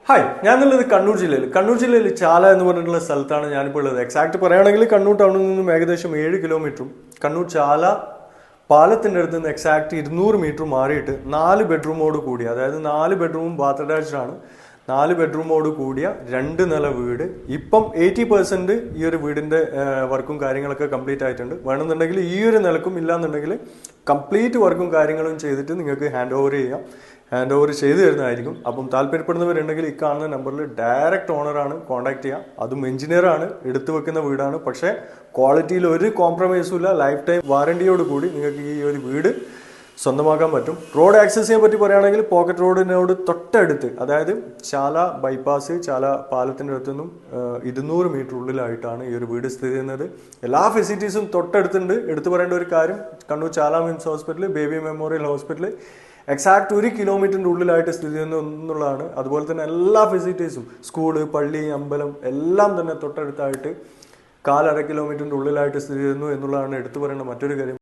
Hi, ഞാനുള്ളത് കണ്ണൂർ ജില്ലയിൽ ചാല എന്ന് പറഞ്ഞിട്ടുള്ള സ്ഥലത്താണ് ഞാനിപ്പോൾ ഉള്ളത്. എക്സാക്ട് പറയുകയാണെങ്കിൽ കണ്ണൂർ ടൗണിൽ നിന്നും ഏകദേശം 7 കിലോമീറ്ററും കണ്ണൂർ ചാല പാലത്തിൻ്റെ അടുത്ത് നിന്ന് എക്സാക്ട് 200 മീറ്റർ മാറിയിട്ട് 4 ബെഡ്റൂമോട് കൂടിയ, അതായത് 4 ബെഡ്റൂമും ബാത്ത് അറ്റാച്ച്ഡ് ആണ്, 4 ബെഡ്റൂമോട് കൂടിയ 2 നില വീട്. ഇപ്പം 80% ഈ ഒരു വീടിൻ്റെ വർക്കും കാര്യങ്ങളൊക്കെ കംപ്ലീറ്റ് ആയിട്ടുണ്ട്. വേണമെന്നുണ്ടെങ്കിൽ ഈ ഒരു നിലക്കും ഇല്ലാന്നുണ്ടെങ്കിൽ കംപ്ലീറ്റ് വർക്കും കാര്യങ്ങളും ചെയ്തിട്ട് നിങ്ങൾക്ക് ഹാൻഡ് ഓവർ ചെയ്തു തരുന്നതായിരിക്കും. അപ്പം താല്പര്യപ്പെടുന്നവരുണ്ടെങ്കിൽ ഈ കാണുന്ന നമ്പറിൽ ഡയറക്റ്റ് ഓണറാണ് കോൺടാക്ട് ചെയ്യുക. അതും എഞ്ചിനീയറാണ്, എടുത്തു വെക്കുന്ന വീടാണ്. പക്ഷേ ക്വാളിറ്റിയിൽ ഒരു കോംപ്രമൈസും ഇല്ല. ലൈഫ് ടൈം വാറണ്ടിയോട് കൂടി നിങ്ങൾക്ക് ഈ ഒരു വീട് സ്വന്തമാക്കാൻ പറ്റും. റോഡ് ആക്സസ് ചെയ്യാൻ പറ്റി പറയുകയാണെങ്കിൽ പോക്കറ്റ് റോഡിനോട് തൊട്ടടുത്ത്, അതായത് ചാല ബൈപ്പാസ്, ചാല പാലത്തിൻ്റെ അടുത്തു നിന്നും 200 മീറ്റർ ഉള്ളിലായിട്ടാണ് ഈ ഒരു വീട് സ്ഥിതി ചെയ്യുന്നത്. എല്ലാ ഫെസിലിറ്റീസും തൊട്ടടുത്തുണ്ട്. എടുത്തു പറയേണ്ട ഒരു കാര്യം, Kannur Chala MIMS hospital, baby memorial hospital exact 1 കിലോമീറ്ററിൻ്റെ ഉള്ളിലായിട്ട് സ്ഥിതി ചെയ്യുന്നു എന്നുള്ളതാണ്. അതുപോലെ തന്നെ എല്ലാ ഫെസിലിറ്റീസും, സ്കൂള്, പള്ളി, അമ്പലം എല്ലാം തന്നെ തൊട്ടടുത്തായിട്ട് 1/4 കിലോമീറ്ററിൻ്റെ ഉള്ളിലായിട്ട് സ്ഥിതി ചെയ്യുന്നു എന്നുള്ളതാണ് എടുത്തു പറയേണ്ട മറ്റൊരു കാര്യം.